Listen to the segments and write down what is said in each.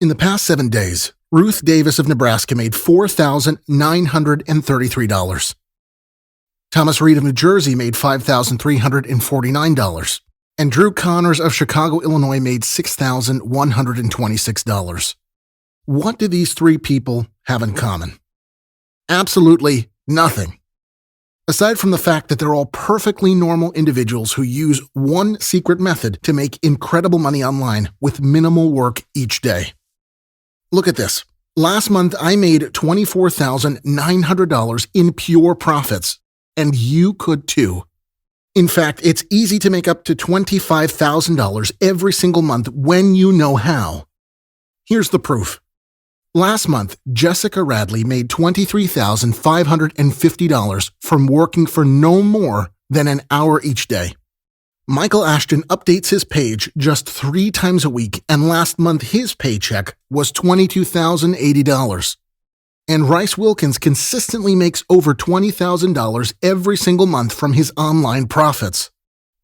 In the past 7 days, Ruth Davis of Nebraska made $4,933. Thomas Reed of New Jersey made $5,349. And Drew Connors of Chicago, Illinois made $6,126. What do these three people have in common? Absolutely nothing. Aside from the fact that they're all perfectly normal individuals who use one secret method to make incredible money online with minimal work each day. Look at this. Last month, I made $24,900 in pure profits, and you could too. In fact, it's easy to make up to $25,000 every single month when you know how. Here's the proof. Last month, Jessica Radley made $23,550 from working for no more than an hour each day. Michael Ashton updates his page just 3 times a week, and last month his paycheck was $22,080. And Rice Wilkins consistently makes over $20,000 every single month from his online profits.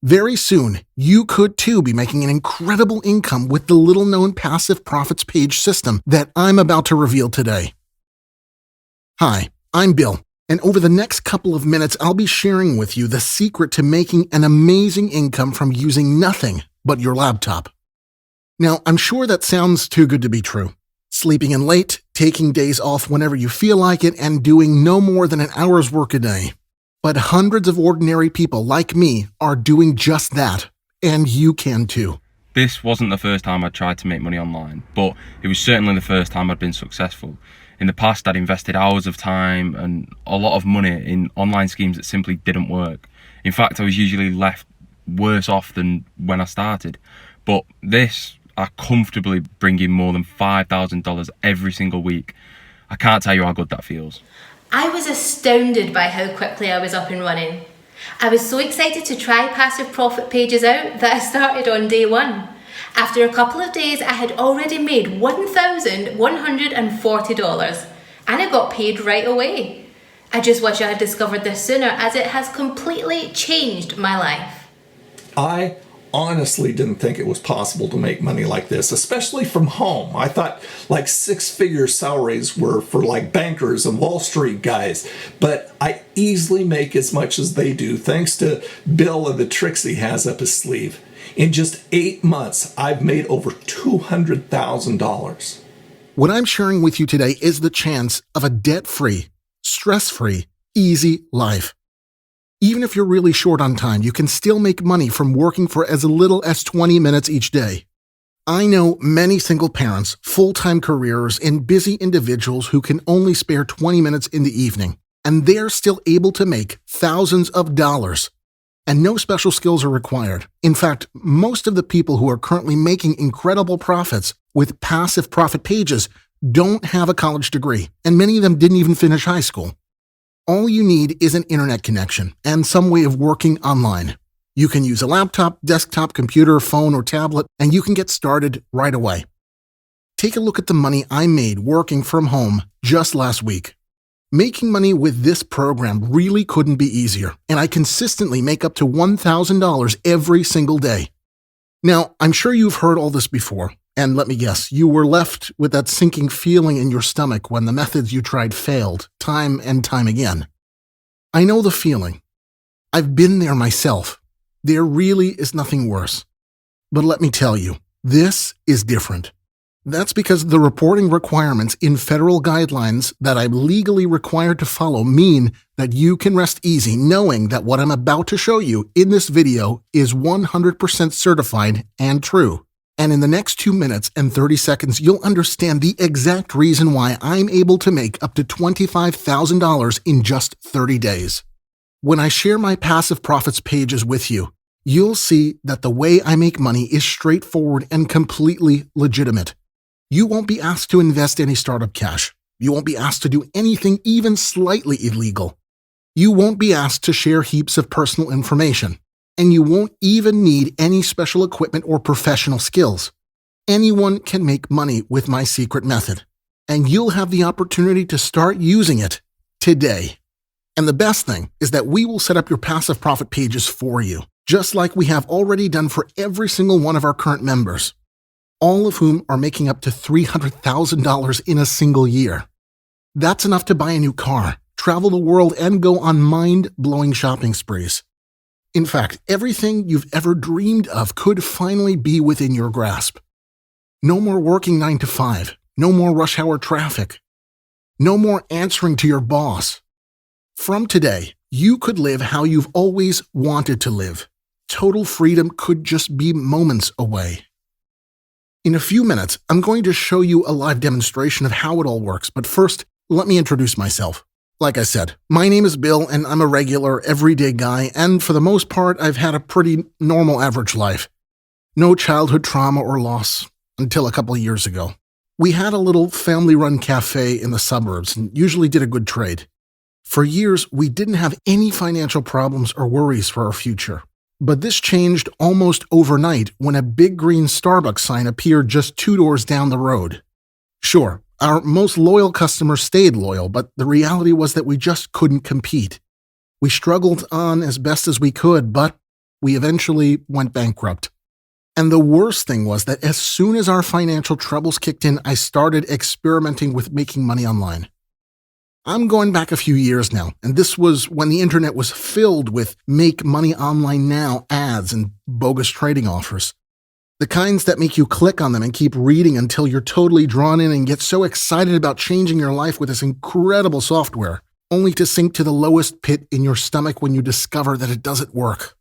Very soon, you could too be making an incredible income with the little-known passive profits page system that I'm about to reveal today. Hi, I'm Bill, and over the next couple of minutes, I'll be sharing with you the secret to making an amazing income from using nothing but your laptop. Now, I'm sure that sounds too good to be true. Sleeping in late, taking days off whenever you feel like it, and doing no more than an hour's work a day. But hundreds of ordinary people like me are doing just that, and you can too. This wasn't the first time I'd tried to make money online, but it was certainly the first time I'd been successful. In the past, I'd invested hours of time and a lot of money in online schemes that simply didn't work. In fact, I was usually left worse off than when I started. But this, I comfortably bring in more than $5,000 every single week. I can't tell you how good that feels. I was astounded by how quickly I was up and running. I was so excited to try passive profit pages out that I started on day 1. After a couple of days, I had already made $1,140 and I got paid right away. I just wish I had discovered this sooner, as it has completely changed my life. I honestly didn't think it was possible to make money like this, especially from home. I thought like 6-figure salaries were for like bankers and Wall Street guys, but I easily make as much as they do thanks to Bill and the tricks he has up his sleeve. In just 8 months, I've made over $200,000. What I'm sharing with you today is the chance of a debt-free, stress-free, easy life. Even if you're really short on time, you can still make money from working for as little as 20 minutes each day. I know many single parents, full-time careers, and busy individuals who can only spare 20 minutes in the evening, and they're still able to make thousands of dollars. And no special skills are required. In fact, most of the people who are currently making incredible profits with passive profit pages don't have a college degree, and many of them didn't even finish high school. All you need is an internet connection and some way of working online. You can use a laptop, desktop, computer, phone, or tablet, and you can get started right away. Take a look at the money I made working from home just last week. Making money with this program really couldn't be easier, and I consistently make up to $1,000 every single day. Now, I'm sure you've heard all this before, and let me guess, you were left with that sinking feeling in your stomach when the methods you tried failed, time and time again. I know the feeling. I've been there myself. There really is nothing worse. But let me tell you, this is different. That's because the reporting requirements in federal guidelines that I'm legally required to follow mean that you can rest easy knowing that what I'm about to show you in this video is 100% certified and true. And in the next 2 minutes and 30 seconds, you'll understand the exact reason why I'm able to make up to $25,000 in just 30 days. When I share my passive profits pages with you, you'll see that the way I make money is straightforward and completely legitimate. You won't be asked to invest any startup cash. You won't be asked to do anything even slightly illegal. You won't be asked to share heaps of personal information. And you won't even need any special equipment or professional skills. Anyone can make money with my secret method. And you'll have the opportunity to start using it today. And the best thing is that we will set up your passive profit pages for you, just like we have already done for every single one of our current members. all of whom are making up to $300,000 in a single year. That's enough to buy a new car, travel the world, and go on mind-blowing shopping sprees. In fact, everything you've ever dreamed of could finally be within your grasp. No more working 9 to 5, no more rush hour traffic, no more answering to your boss. From today, you could live how you've always wanted to live. Total freedom could just be moments away. In a few minutes, I'm going to show you a live demonstration of how it all works, but first, let me introduce myself. Like I said, my name is Bill, and I'm a regular, everyday guy, and for the most part, I've had a pretty normal average life. No childhood trauma or loss, until a couple of years ago. We had a little family-run cafe in the suburbs and usually did a good trade. For years, we didn't have any financial problems or worries for our future. But this changed almost overnight when a big green Starbucks sign appeared just 2 doors down the road. Sure, our most loyal customers stayed loyal, but the reality was that we just couldn't compete. We struggled on as best as we could, but we eventually went bankrupt. And the worst thing was that as soon as our financial troubles kicked in, I started experimenting with making money online. I'm going back a few years now, and this was when the internet was filled with make money online now ads and bogus trading offers. The kinds that make you click on them and keep reading until you're totally drawn in and get so excited about changing your life with this incredible software, only to sink to the lowest pit in your stomach when you discover that it doesn't work.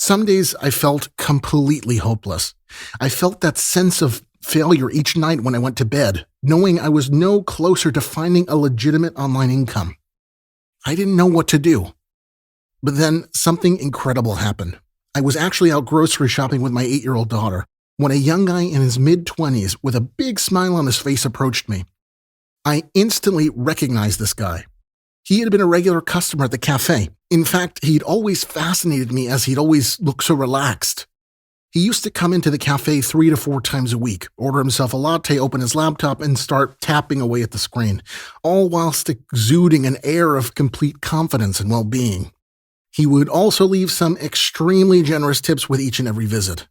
Some days I felt completely hopeless. I felt that sense of failure each night when I went to bed, knowing I was no closer to finding a legitimate online income. I didn't know what to do. But then something incredible happened. I was actually out grocery shopping with my 8-year-old daughter when a young guy in his mid-20s with a big smile on his face approached me. I instantly recognized this guy. He had been a regular customer at the cafe. In fact, he'd always fascinated me as he'd always looked so relaxed. He used to come into the cafe 3 to 4 times a week, order himself a latte, open his laptop, and start tapping away at the screen, all whilst exuding an air of complete confidence and well-being. He would also leave some extremely generous tips with each and every visit.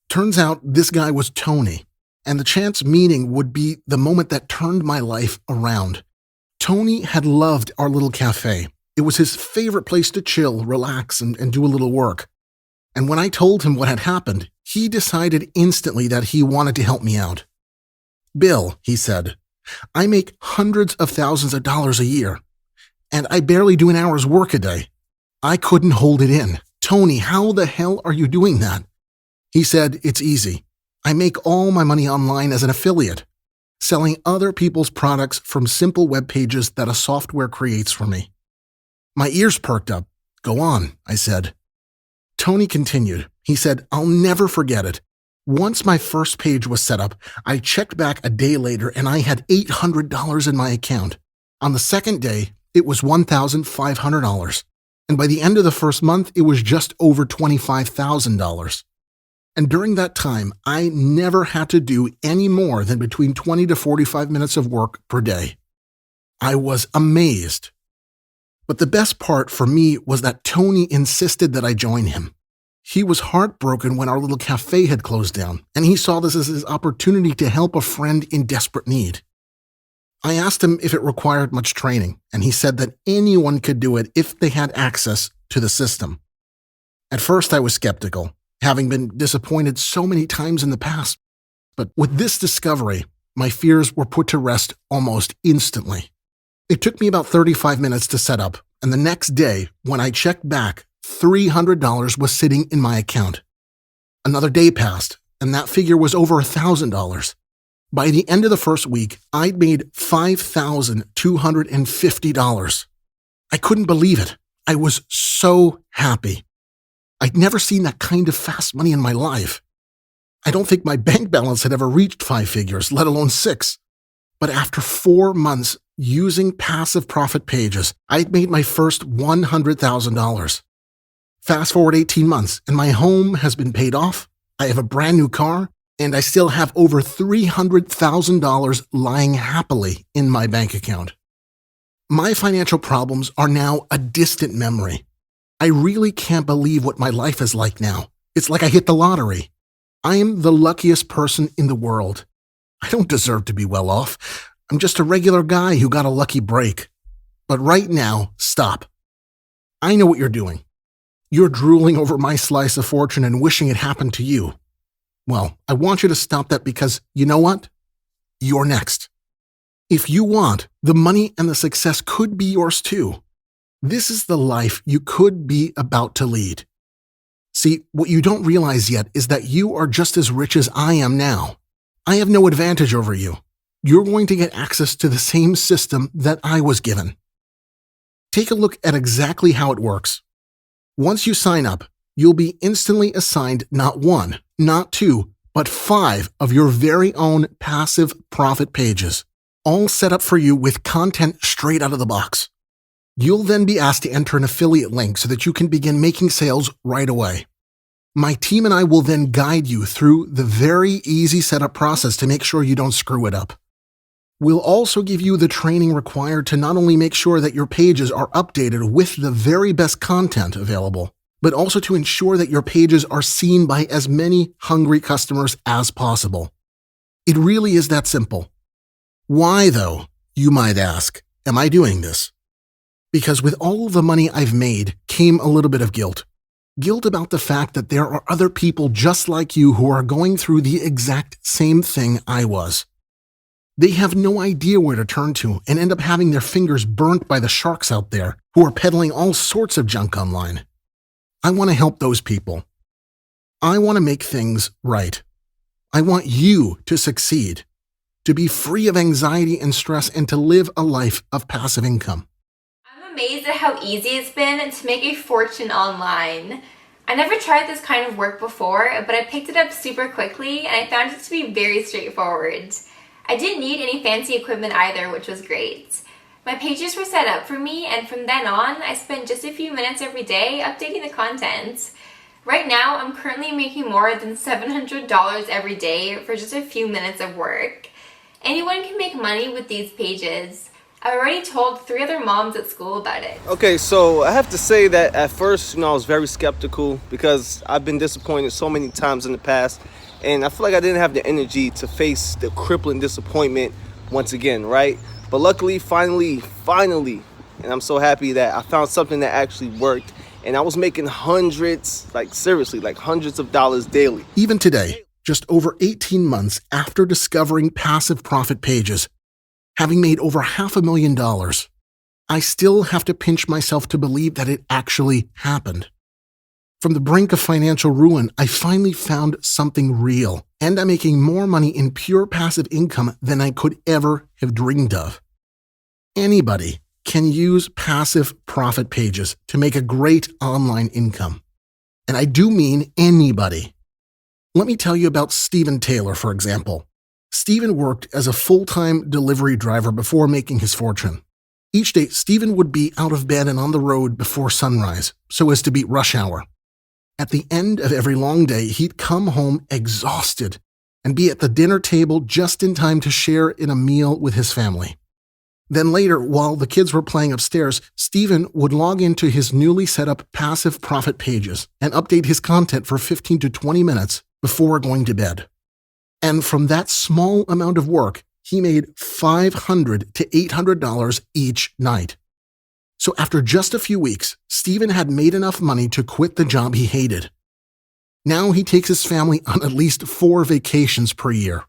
Turns out this guy was Tony, and the chance meeting would be the moment that turned my life around. Tony had loved our little cafe. It was his favorite place to chill, relax, and do a little work. And when I told him what had happened, he decided instantly that he wanted to help me out. "Bill," he said, "I make hundreds of thousands of dollars a year, and I barely do an hour's work a day." I couldn't hold it in. "Tony, how the hell are you doing that?" He said, "It's easy. I make all my money online as an affiliate, selling other people's products from simple web pages that a software creates for me." My ears perked up. "Go on," I said. Tony continued. He said, "I'll never forget it. Once my first page was set up, I checked back a day later and I had $800 in my account. On the second day, it was $1,500. And by the end of the first month, it was just over $25,000. And during that time, I never had to do any more than between 20 to 45 minutes of work per day. I was amazed. But the best part for me was that Tony insisted that I join him. He was heartbroken when our little cafe had closed down, and he saw this as his opportunity to help a friend in desperate need. I asked him if it required much training, and he said that anyone could do it if they had access to the system. At first, I was skeptical, having been disappointed so many times in the past. But with this discovery, my fears were put to rest almost instantly. It took me about 35 minutes to set up, and the next day, when I checked back, $300 was sitting in my account. Another day passed, and that figure was over $1,000. By the end of the first week, I'd made $5,250. I couldn't believe it. I was so happy. I'd never seen that kind of fast money in my life. I don't think my bank balance had ever reached 5 figures, let alone 6. But after 4 months using passive profit pages, I'd made my first $100,000. Fast forward 18 months, and my home has been paid off. I have a brand new car, and I still have over $300,000 lying happily in my bank account. My financial problems are now a distant memory. I really can't believe what my life is like now. It's like I hit the lottery. I am the luckiest person in the world. I don't deserve to be well off. I'm just a regular guy who got a lucky break. But right now, stop. I know what you're doing. You're drooling over my slice of fortune and wishing it happened to you. Well, I want you to stop that because, you know what? You're next. If you want, the money and the success could be yours too. This is the life you could be about to lead. See, what you don't realize yet is that you are just as rich as I am now. I have no advantage over you. You're going to get access to the same system that I was given. Take a look at exactly how it works. Once you sign up, you'll be instantly assigned not 1, not 2, but 5 of your very own passive profit pages, all set up for you with content straight out of the box. You'll then be asked to enter an affiliate link so that you can begin making sales right away. My team and I will then guide you through the very easy setup process to make sure you don't screw it up. We'll also give you the training required to not only make sure that your pages are updated with the very best content available, but also to ensure that your pages are seen by as many hungry customers as possible. It really is that simple. Why, though, you might ask, am I doing this? Because with all of the money I've made came a little bit of guilt. Guilt about the fact that there are other people just like you who are going through the exact same thing I was. They have no idea where to turn to and end up having their fingers burnt by the sharks out there who are peddling all sorts of junk online. I want to help those people. I want to make things right. I want you to succeed, to be free of anxiety and stress, and to live a life of passive income. I'm amazed at how easy it's been to make a fortune online. I never tried this kind of work before, but I picked it up super quickly and I found it to be very straightforward. I didn't need any fancy equipment either, which was great. My pages were set up for me, and from then on, I spent just a few minutes every day updating the content. Right now, I'm currently making more than $700 every day for just a few minutes of work. Anyone can make money with these pages. I already told 3 other moms at school about it. Okay, so I have to say that at first, I was very skeptical because I've been disappointed so many times in the past. And I feel like I didn't have the energy to face the crippling disappointment once again, right? But luckily, finally, and I'm so happy that I found something that actually worked. And I was making hundreds, seriously, hundreds of dollars daily. Even today, just over 18 months after discovering passive profit pages, having made over $500,000, I still have to pinch myself to believe that it actually happened. From the brink of financial ruin, I finally found something real, and I'm making more money in pure passive income than I could ever have dreamed of. Anybody can use passive profit pages to make a great online income. And I do mean anybody. Let me tell you about Stephen Taylor, for example. Stephen worked as a full-time delivery driver before making his fortune. Each day, Stephen would be out of bed and on the road before sunrise, so as to beat rush hour. At the end of every long day, he'd come home exhausted and be at the dinner table just in time to share in a meal with his family. Then later, while the kids were playing upstairs, Stephen would log into his newly set up passive profit pages and update his content for 15 to 20 minutes before going to bed. And from that small amount of work, he made $500 to $800 each night. So after just a few weeks, Stephen had made enough money to quit the job he hated. Now he takes his family on at least 4 vacations per year.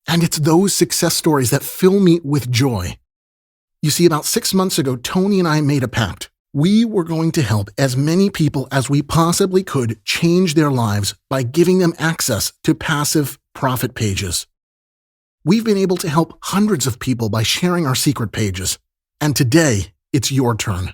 And it's those success stories that fill me with joy. You see, about 6 months ago, Tony and I made a pact. We were going to help as many people as we possibly could change their lives by giving them access to passive profit pages. We've been able to help hundreds of people by sharing our secret pages. And today, it's your turn.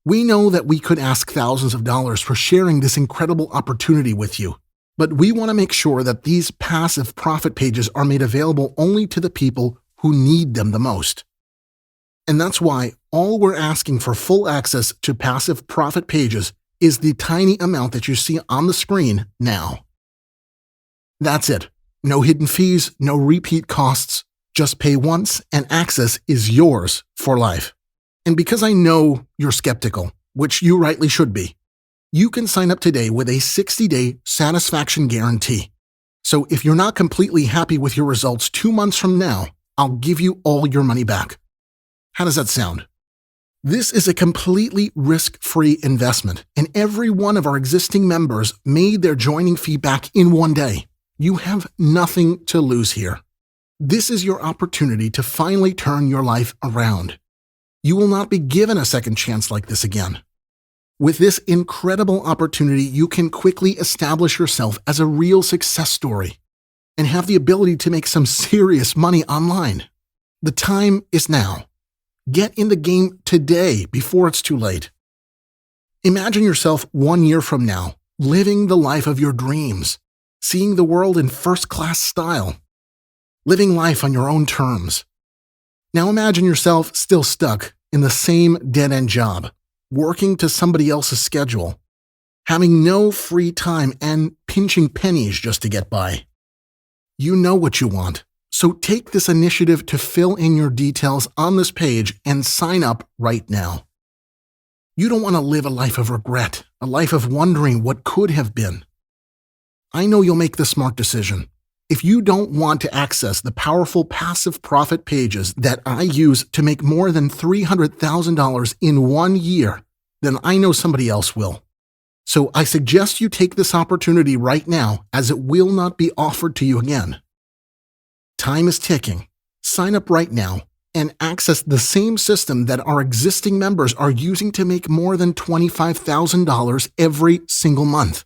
We know that we could ask thousands of dollars for sharing this incredible opportunity with you, but we want to make sure that these passive profit pages are made available only to the people who need them the most. And that's why all we're asking for full access to passive profit pages is the tiny amount that you see on the screen now. That's it. No hidden fees, no repeat costs. Just pay once and access is yours for life. And because I know you're skeptical, which you rightly should be, you can sign up today with a 60-day satisfaction guarantee. So if you're not completely happy with your results 2 months from now, I'll give you all your money back. How does that sound? This is a completely risk-free investment, and every one of our existing members made their joining fee back in 1 day. You have nothing to lose here. This is your opportunity to finally turn your life around. You will not be given a second chance like this again. With this incredible opportunity, you can quickly establish yourself as a real success story and have the ability to make some serious money online. The time is now. Get in the game today before it's too late. Imagine yourself 1 year from now, living the life of your dreams, seeing the world in first-class style, living life on your own terms. Now imagine yourself still stuck in the same dead-end job, working to somebody else's schedule, having no free time and pinching pennies just to get by. You know what you want, so take this initiative to fill in your details on this page and sign up right now. You don't want to live a life of regret, a life of wondering what could have been. I know you'll make the smart decision. If you don't want to access the powerful passive profit pages that I use to make more than $300,000 in 1 year, then I know somebody else will. So I suggest you take this opportunity right now, as it will not be offered to you again. Time is ticking. Sign up right now and access the same system that our existing members are using to make more than $25,000 every single month.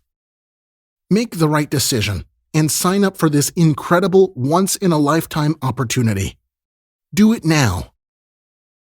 Make the right decision and sign up for this incredible once-in-a-lifetime opportunity. Do it now.